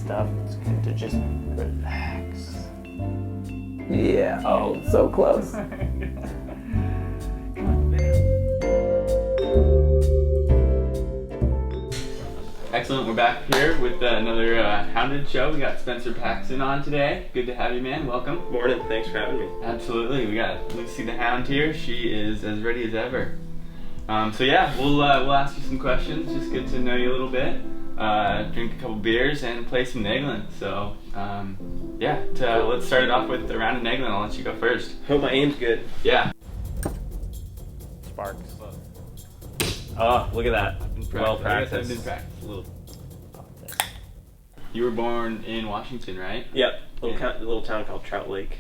stuff. It's good to just relax. Yeah, oh, so close. Excellent, we're back here with another Hounded show. We got Spencer Paxson on today. Good to have you, man. Welcome. Morning, thanks for having me. Absolutely. We got Lucy the Hound here. She is as ready as ever. So yeah, we'll ask you some questions, just get to know you a little bit, drink a couple beers, and play some Neglin. So yeah, let's start it off with a round of Neglin. I'll let you go first. Hope my aim's good. Yeah. Sparks. Oh, look at that. Well practiced. practiced. I've been practiced a little. You were born in Washington, right? Yep, little town called Trout Lake.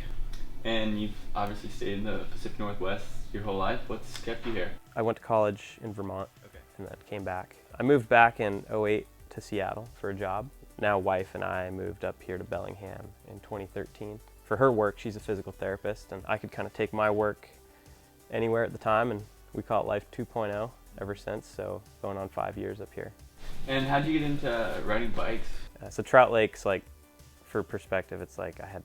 And you've obviously stayed in the Pacific Northwest your whole life. What's kept you here? I went to college in Vermont, Okay. and then came back. I moved back in '08 to Seattle for a job. Now wife and I moved up here to Bellingham in 2013. For her work, she's a physical therapist, and I could kind of take my work anywhere at the time, and we call it Life 2.0 ever since, so going on 5 years up here. And how'd you get into riding bikes? So Trout Lake's like, for perspective, it's like I had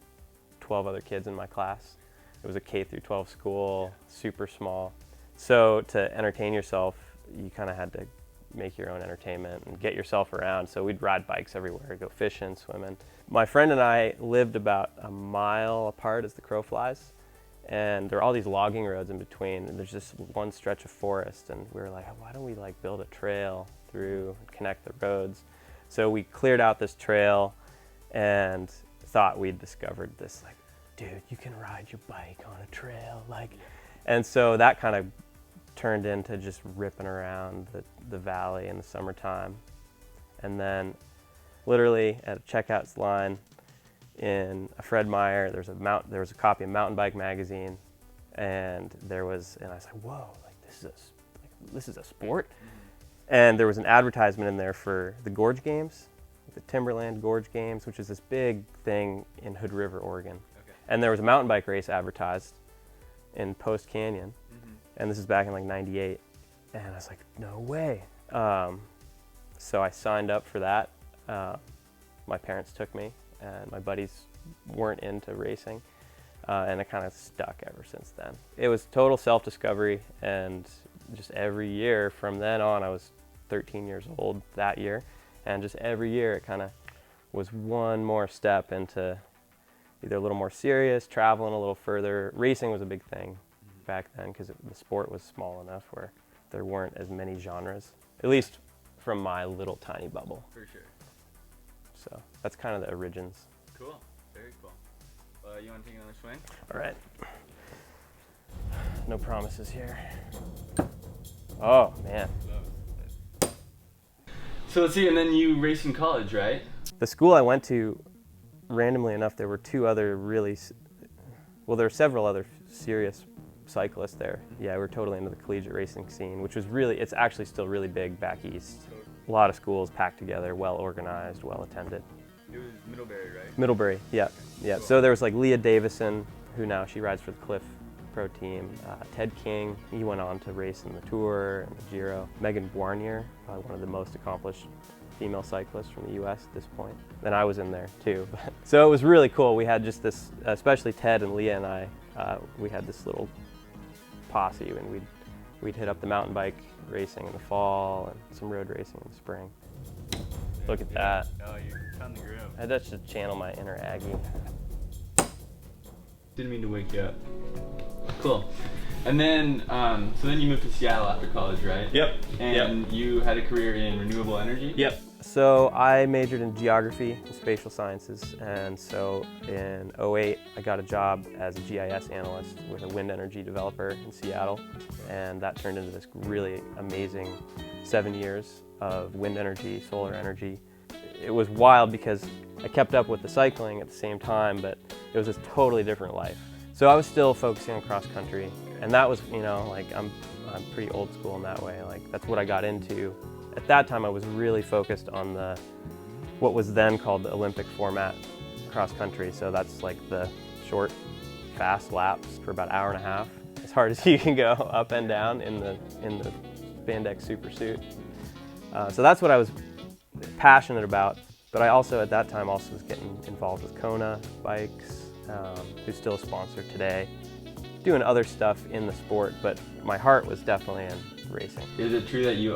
12 other kids in my class. It was a K through 12 school, super small. So to entertain yourself, you kind of had to make your own entertainment and get yourself around. So we'd ride bikes everywhere, go fishing, swimming. My friend and I lived about a mile apart as the crow flies. And there are all these logging roads in between, and there's just one stretch of forest, and we were like, why don't we like build a trail through and connect the roads? So we cleared out this trail and thought we'd discovered this, like, dude, you can ride your bike on a trail, like, and so that kind of turned into just ripping around the valley in the summertime. And then literally at a checkouts line in a Fred Meyer, there was a copy of Mountain Bike magazine, and I was like, whoa, like this is a sport. And there was an advertisement in there for the Gorge Games, the Timberland Gorge Games, which is this big thing in Hood River, Oregon. Okay. And there was a mountain bike race advertised in Post Canyon, and this is back in like '98. And I was like, no way. So I signed up for that. My parents took me, and my buddies weren't into racing, and it kind of stuck ever since then. It was total self-discovery, and just every year from then on, I was 13 years old that year, and just every year it kind of was one more step into either a little more serious, traveling a little further. Racing was a big thing back then because the sport was small enough where there weren't as many genres, at least from my little tiny bubble. For sure. So that's kind of the origins. Cool. Very cool. You want to take another swing? All right. No promises here. Oh, man. So let's see, and then you raced in college, right? The school I went to, randomly enough, there were two other there were several other serious cyclists there. Yeah, we're totally into the collegiate racing scene, which was it's actually still really big back east. A lot of schools packed together, well organized, well attended. It was Middlebury, right? Middlebury, yeah. Cool. So there was like Leah Davison, who now she rides for the Cliff Pro team. Ted King, he went on to race in the Tour and the Giro. Megan Bournier, probably one of the most accomplished female cyclists from the U.S. at this point. And I was in there too. So it was really cool. We had just this, especially Ted and Leah and I, we had this little posse, and we'd hit up the mountain bike racing in the fall and some road racing in the spring. Look at that. Oh, you found the groove. I had to channel my inner Aggie. Didn't mean to wake you up. Cool. And then, so then you moved to Seattle after college, right? Yep. And you had a career in renewable energy? Yep. So I majored in geography and spatial sciences, and so in '08 I got a job as a GIS analyst with a wind energy developer in Seattle, and that turned into this really amazing 7 years of wind energy, solar energy. It was wild because I kept up with the cycling at the same time, but it was a totally different life. So I was still focusing on cross country, and that was, like I'm pretty old school in that way. Like that's what I got into. At that time, I was really focused on what was then called the Olympic format cross country. So that's like the short, fast laps for about an hour and a half, as hard as you can go up and down in the spandex super suit. So that's what I was passionate about. But I also, at that time, also was getting involved with Kona Bikes, who's still a sponsor today, doing other stuff in the sport, but my heart was definitely in racing. Is it true that you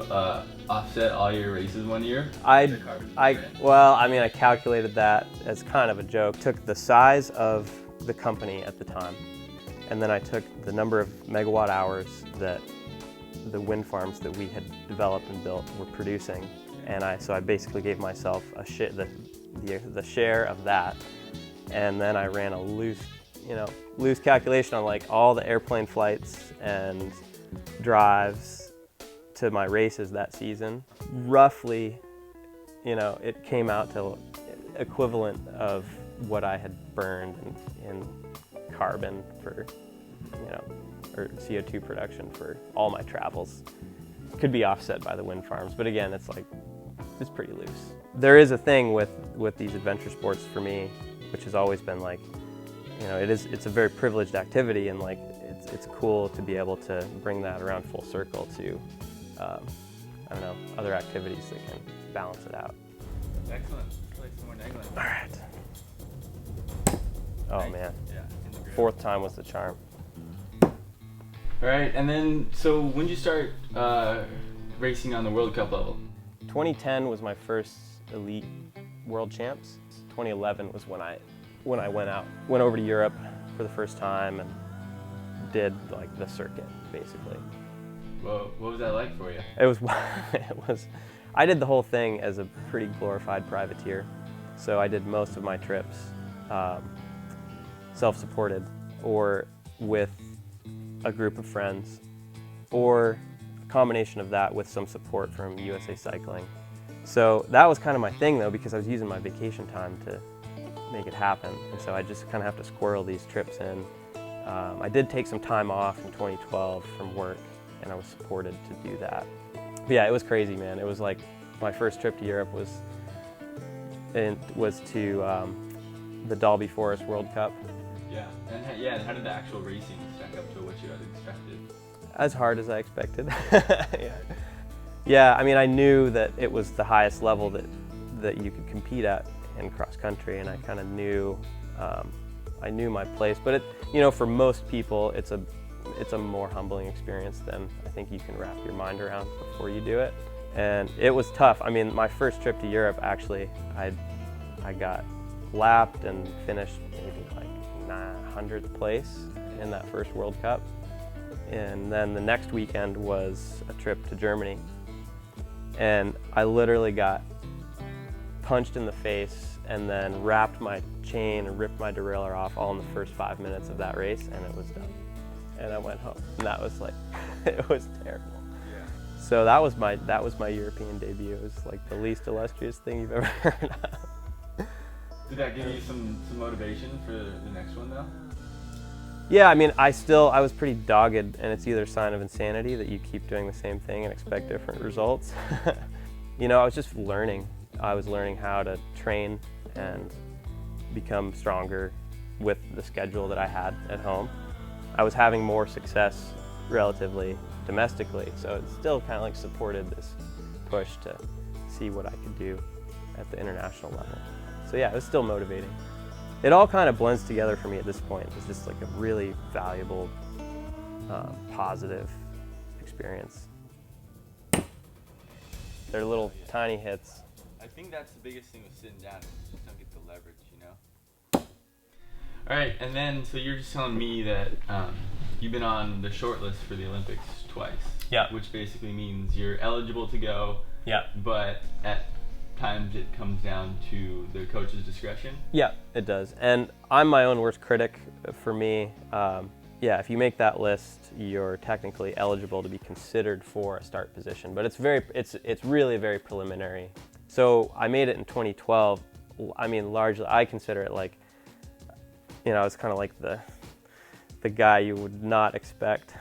offset all your races one year? Well, I mean, I calculated that as kind of a joke. Took the size of the company at the time, and then I took the number of megawatt hours that the wind farms that we had developed and built were producing, and so I basically gave myself the share of that, and then I ran a loose calculation on like all the airplane flights and drives to my races that season. Roughly, it came out to equivalent of what I had burned in carbon for, or CO2 production for all my travels. Could be offset by the wind farms, but again, it's pretty loose. There is a thing with these adventure sports for me, which has always been like, it's a very privileged activity, and like it's cool to be able to bring that around full circle to, other activities that can balance it out. Excellent. Let's play some more Negland. All right. Oh Nice. man, Yeah, in the grip. 4th time was the charm. All right, and then so when did you start racing on the World Cup level? 2010 was my first elite world champs. 2011 was when I went over to Europe for the first time and did like the circuit basically. Whoa, what was that like for you? It was, I did the whole thing as a pretty glorified privateer. So I did most of my trips self-supported or with a group of friends, or a combination of that with some support from USA Cycling. So that was kind of my thing though, because I was using my vacation time to make it happen. And so I just kind of have to squirrel these trips in. I did take some time off in 2012 from work, and I was supported to do that. But yeah, it was crazy, man. It was like my first trip to Europe was to the Dalby Forest World Cup. Yeah, and how did the actual racing stack up to what you had expected? As hard as I expected. Yeah, I mean, I knew that it was the highest level that you could compete at in cross country, and I kind of knew I knew my place. But for most people, it's a more humbling experience than I think you can wrap your mind around before you do it. And it was tough. I mean, my first trip to Europe, actually, I got lapped and finished maybe like 900th place in that first World Cup. And then the next weekend was a trip to Germany. And I literally got punched in the face and then wrapped my chain and ripped my derailleur off all in the first 5 minutes of that race, and it was done. And I went home, and that was like, it was terrible. Yeah. So that was my European debut. It was like the least illustrious thing you've ever heard of. Did that give you some motivation for the next one though? Yeah, I mean, I was pretty dogged, and it's either a sign of insanity that you keep doing the same thing and expect different results. I was just learning. I was learning how to train and become stronger with the schedule that I had at home. I was having more success relatively domestically, so it still kind of like supported this push to see what I could do at the international level. So yeah, it was still motivating. It all kind of blends together for me at this point. It's just like a really valuable, positive experience. They're little tiny hits. I think that's the biggest thing with sitting down, is you just don't get the leverage, All right, and then so you're just telling me that you've been on the shortlist for the Olympics twice. Yeah. Which basically means you're eligible to go. Yeah. But at times it comes down to the coach's discretion. Yeah, it does. And I'm my own worst critic. For me, if you make that list, you're technically eligible to be considered for a start position. But it's really very preliminary. So I made it in 2012. I mean, largely, I consider it like, it's kind of like the guy you would not expect,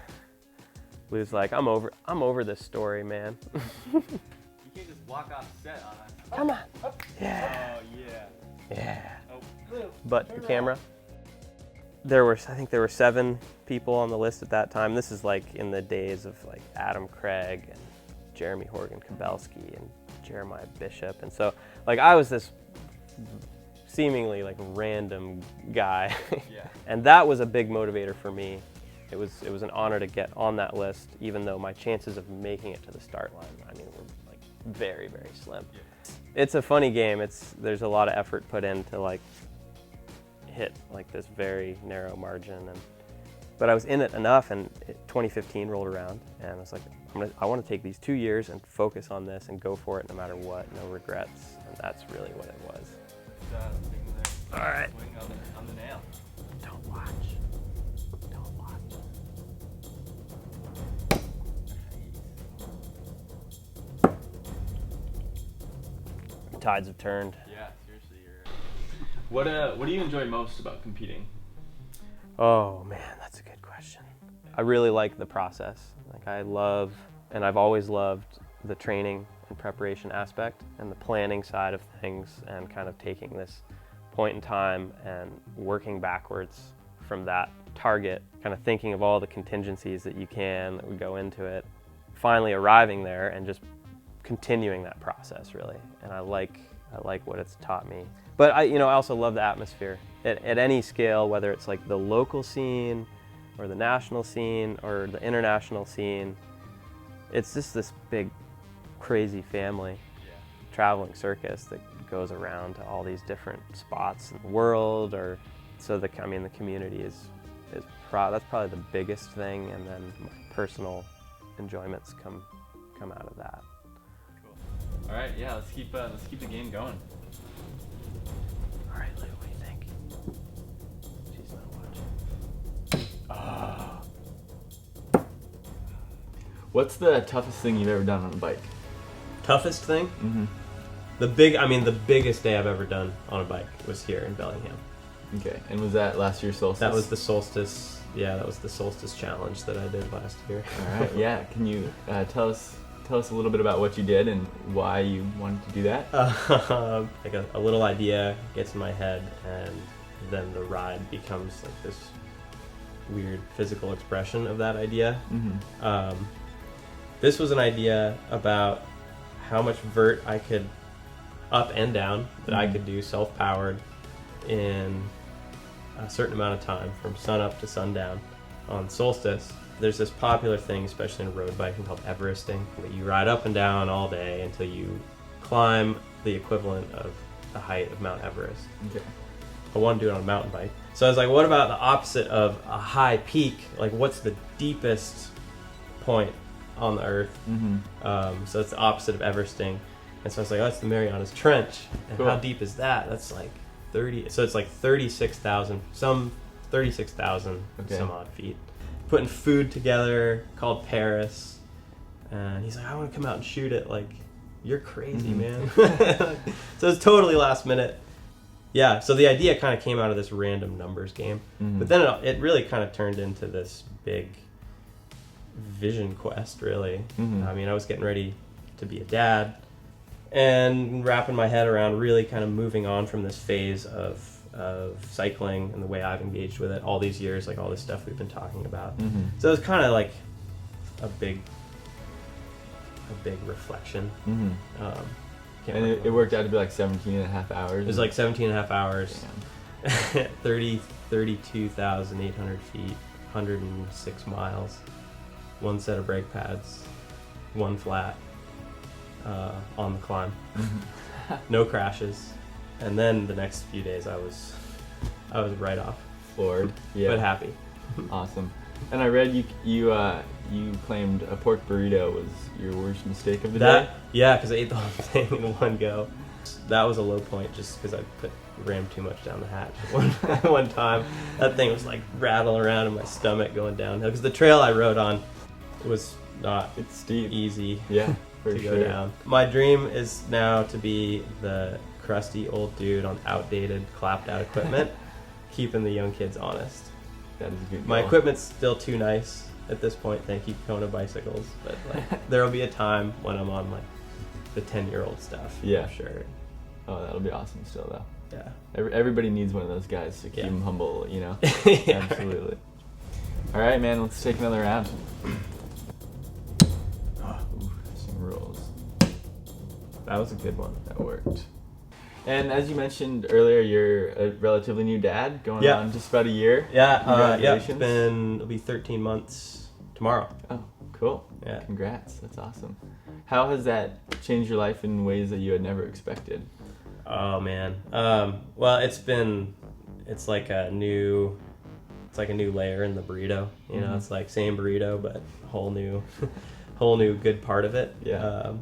who's like, I'm over this story, man. You can't just walk off set on us. Come on. Yeah. Oh yeah. Yeah. Oh. But the camera. I think there were 7 people on the list at that time. This is like in the days of like Adam Craig and Jeremy Horgan Kabelski and Jeremiah Bishop. And so like I was this seemingly like random guy. Yeah. And that was a big motivator for me. It was an honor to get on that list, even though my chances of making it to the start line, I mean, were like very, very slim. Yeah. It's a funny game. There's a lot of effort put in to like hit like this very narrow margin, but I was in it enough, and 2015 rolled around, and I was like, I want to take these 2 years and focus on this and go for it no matter what, no regrets, and that's really what it was. All right. Swing on the nail. Don't watch. Don't watch. Tides have turned. Yeah, seriously. What do you enjoy most about competing? Oh man, that's a good question. I really like the process. Like I love, and I've always loved the training and preparation aspect and the planning side of things, and kind of taking this point in time and working backwards from that target, kind of thinking of all the contingencies that would go into it, finally arriving there and just continuing that process really. And I like what it's taught me. But I also love the atmosphere at any scale, whether it's like the local scene or the national scene or the international scene. It's just this big, crazy family, traveling circus that goes around to all these different spots in the world. Or so the community is that's probably the biggest thing, and then my personal enjoyments come out of that. Cool. All right, yeah, let's keep the game going. All right, Lou, what do you think? She's not watching. What's the toughest thing you've ever done on a bike? Toughest thing? Mm-hmm. The biggest day I've ever done on a bike was here in Bellingham. Okay, and was that last year's solstice? That was the solstice. Yeah, that was the solstice challenge that I did last year. All right, yeah. Can you tell us a little bit about what you did and why you wanted to do that? Like a little idea gets in my head, and then the ride becomes like this weird physical expression of that idea. Mm-hmm. This was an idea about how much vert I could up and down that I could do self-powered in a certain amount of time, from sun up to sundown on solstice. There's this popular thing, especially in road biking, called Everesting, that you ride up and down all day until you climb the equivalent of the height of Mount Everest. Okay. I want to do it on a mountain bike. So I was like, what about the opposite of a high peak? Like, what's the deepest point on the earth? Mm-hmm. So it's the opposite of Everesting. And so I was like, oh, it's the Marianas Trench. And cool. How deep is that? That's like 30. So it's like 36,000 some odd feet. Putting food together, called Paris. And he's like, I want to come out and shoot it. Like, you're crazy, man. So it's totally last minute. Yeah, so the idea kind of came out of this random numbers game. Mm-hmm. But then it really kind of turned into this big vision quest, really. Mm-hmm. I mean, I was getting ready to be a dad and wrapping my head around really kind of moving on from this phase of cycling and the way I've engaged with it all these years, like all this stuff we've been talking about. Mm-hmm. So it was kind of like a big reflection. Mm-hmm. And it worked out to be like 17 and a half hours. It was like 17 and a half hours, 32,800 feet, 106 miles, one set of brake pads, one flat on the climb, no crashes. And then the next few days I was right off, floored, yeah, but happy. Awesome. And I read you claimed a pork burrito was your worst mistake of the day. Yeah, because I ate the whole thing in one go. That was a low point, just because I rammed too much down the hatch one time. That thing was like rattling around in my stomach going downhill, because the trail I rode on was not It's steep. easy. Yeah, for to sure. go down. My dream is now to be the crusty old dude on outdated, clapped out equipment, keeping the young kids honest. That is a good My goal. equipment's still too nice at this point, thank you Kona bicycles, but like there'll be a time when I'm on like the 10-year-old stuff. Yeah. For sure. Oh, that'll be awesome still though. Yeah. Everybody needs one of those guys to keep them humble, you know? Yeah, Absolutely. All right, man, let's take another round. Ooh, some rolls. That was a good one. That worked. And as you mentioned earlier, you're a relatively new dad, going on just about a year. Congratulations. It'll be 13 months tomorrow. Oh, cool. Yeah. Congrats. That's awesome. How has that changed your life in ways that you had never expected? Oh man. Well, it's like a new layer in the burrito. You know, it's like same burrito, but whole new good part of it. Yeah.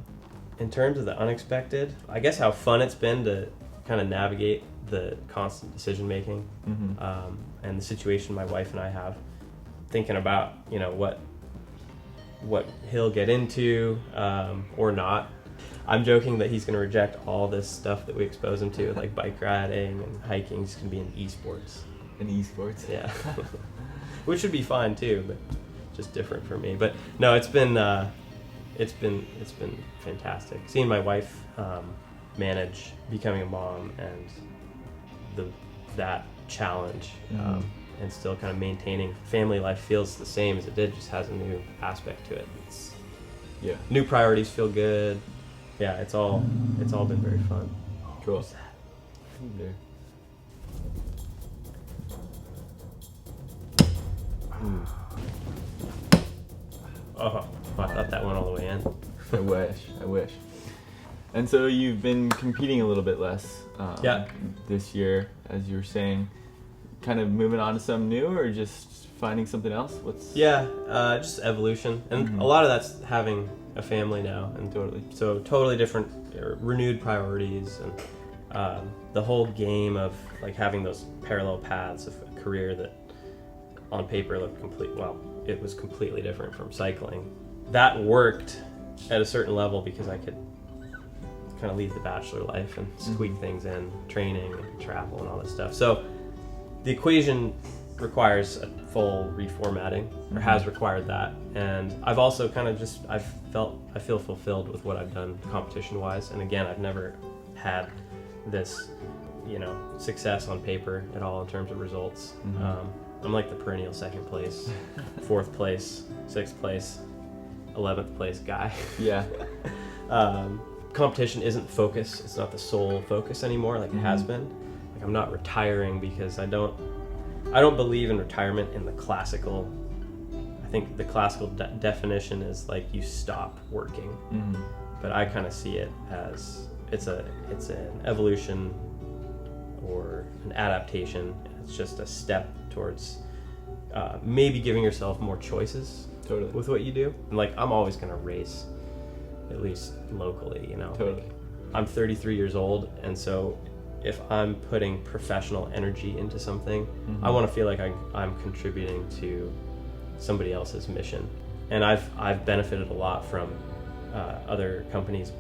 In terms of the unexpected, I guess how fun it's been to kind of navigate the constant decision making, and the situation my wife and I have, thinking about, you know, what he'll get into, or not. I'm joking that he's going to reject all this stuff that we expose him to, like bike riding and hiking. He's going to be in esports. In esports? Yeah. Which would be fine too, but just different for me. But no, it's been fantastic. Seeing my wife manage becoming a mom and that challenge, and still kind of maintaining family life feels the same as it did, just has a new aspect to it. New priorities feel good. Yeah, it's all been very fun. Cool. What's that? Oh, I thought that went all the way in. I wish. And so you've been competing a little bit less this year, as you were saying. Kind of moving on to something new, or just finding something else? Just evolution. And a lot of that's having a family now. And totally different, renewed priorities. And the whole game of like having those parallel paths of a career that on paper looked it was completely different from cycling. That worked at a certain level because I could kind of lead the bachelor life and squeak things in, training and travel and all this stuff. So the equation requires a full reformatting, or has required that. And I've also kind of I feel fulfilled with what I've done competition-wise. And again, I've never had this, success on paper at all in terms of results. I'm like the perennial second place, fourth place, sixth place, 11th place guy. Yeah. Competition isn't the focus. It's not the sole focus anymore like it has been. Like I'm not retiring because I don't believe in retirement in the classical. I think the classical definition is like you stop working. But I kind of see it as it's an evolution or an adaptation. It's just a step towards maybe giving yourself more choices with what you do. And like I'm always gonna race, at least locally, Like, I'm 33 years old, and so if I'm putting professional energy into something, I want to feel like I'm contributing to somebody else's mission. And I've benefited a lot from other companies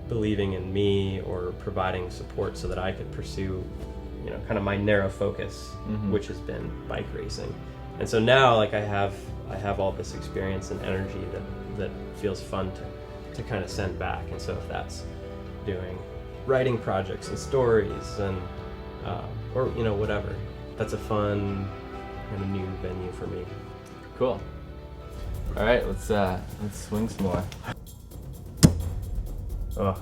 believing in me or providing support so that I could pursue kind of my narrow focus, which has been bike racing. And so now like I have all this experience and energy that feels fun to kind of send back. And so if that's doing writing projects and stories and or whatever, that's a fun kind of new venue for me. Cool. All right, let's swing some more. Oh.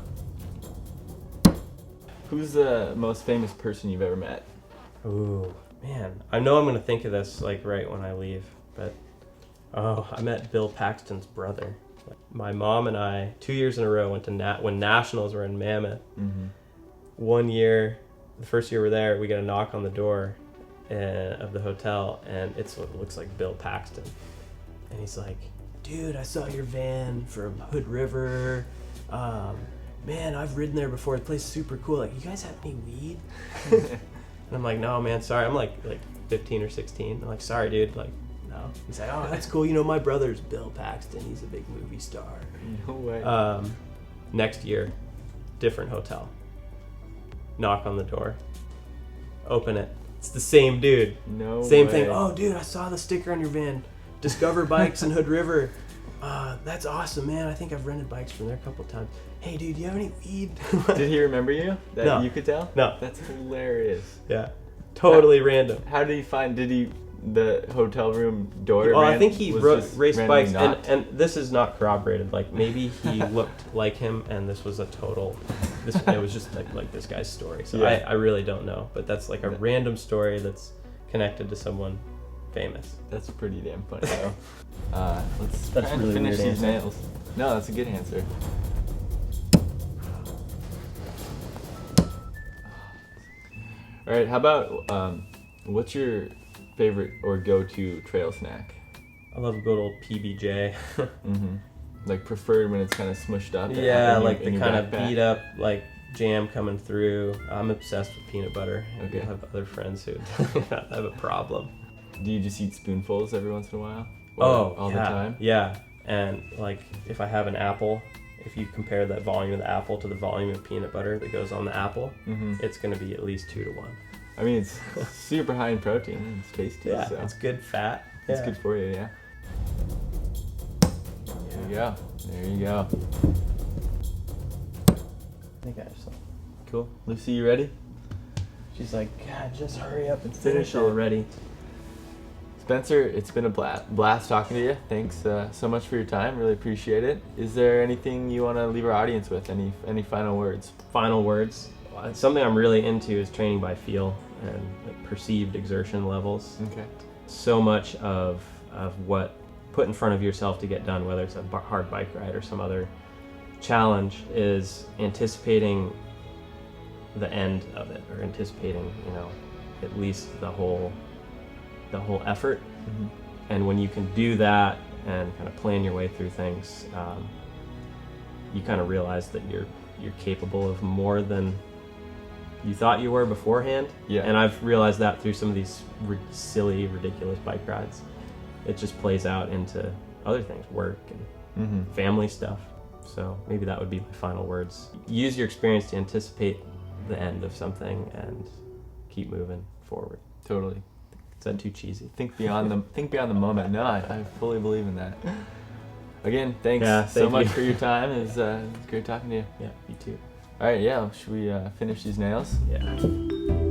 Who's the most famous person you've ever met? Ooh, man. I know I'm going to think of this like right when I leave, but I met Bill Paxton's brother. My mom and I, 2 years in a row, went to when Nationals were in Mammoth. 1 year, the first year we're there, we get a knock on the door of the hotel, and it's what looks like Bill Paxton. And he's like, dude, I saw your van from Hood River. Man, I've ridden there before. The place is super cool. Like, you guys have any weed? And I'm like, no, man, sorry. I'm like 15 or 16. I'm like, sorry, dude. Like, no. He's like, oh, that's cool. My brother's Bill Paxton. He's a big movie star. No way. Next year, different hotel. Knock on the door. Open it. It's the same dude. No Same way. thing. Oh, dude, I saw the sticker on your van. Discover Bikes in Hood River. That's awesome, man. I think I've rented bikes from there a couple times. Hey, dude, do you have any weed? Did he remember you? No. You could tell? No. That's hilarious. Yeah. Totally random. How did he find? Did he the hotel room door? Well, I think he raced bikes, knocked? and this is not corroborated. Like maybe he looked like him, and this was a total. It was just like this guy's story. So Yeah. I really don't know, but that's like a random story that's connected to someone famous. That's pretty damn funny though. Let's That's try and really finish weird these answer. nails. No, that's a good answer. All right, how about what's your favorite or go-to trail snack? I love a good old PBJ. Mm-hmm. Like preferred when it's kind of smushed up. Yeah, in your- like in the your kind of backpack? beat up like jam coming through. I'm obsessed with peanut butter. Okay. I have other friends who have a problem. Do you just eat spoonfuls every once in a while? All yeah, the time? Yeah, and like if I have an apple, if you compare that volume of the apple to the volume of peanut butter that goes on the apple, Mm-hmm. it's going to be at least 2 to 1. I mean, it's super high in protein and it's tasty. Yeah, so it's good fat. it's Yeah. good for you, yeah. There you go. There you go. I think I just Cool. Lucy, you ready? She's like, God, just hurry up and Finish finish it." already. Spencer, it's been a blast talking to you. Thanks so much for your time. Really appreciate it. Is there anything you want to leave our audience with? Any final words? Final words. Something I'm really into is training by feel and like, perceived exertion levels. Okay. So much of what put in front of yourself to get done, whether it's a hard bike ride or some other challenge, is anticipating the end of it, or anticipating, at least the whole effort. Mm-hmm. And when you can do that and kind of plan your way through things, you kind of realize that you're capable of more than you thought you were beforehand. Yeah. And I've realized that through some of these silly, ridiculous bike rides. It just plays out into other things, work and Mm-hmm. family stuff. So maybe that would be my final words. Use your experience to anticipate the end of something and keep moving forward. Totally. Is that too cheesy? Think beyond the moment. No, I fully believe in that. Again, thanks Yeah, so thank much you. for your time. It was great talking to you. Yeah, you too. All right, yeah. Should we finish these nails? Yeah.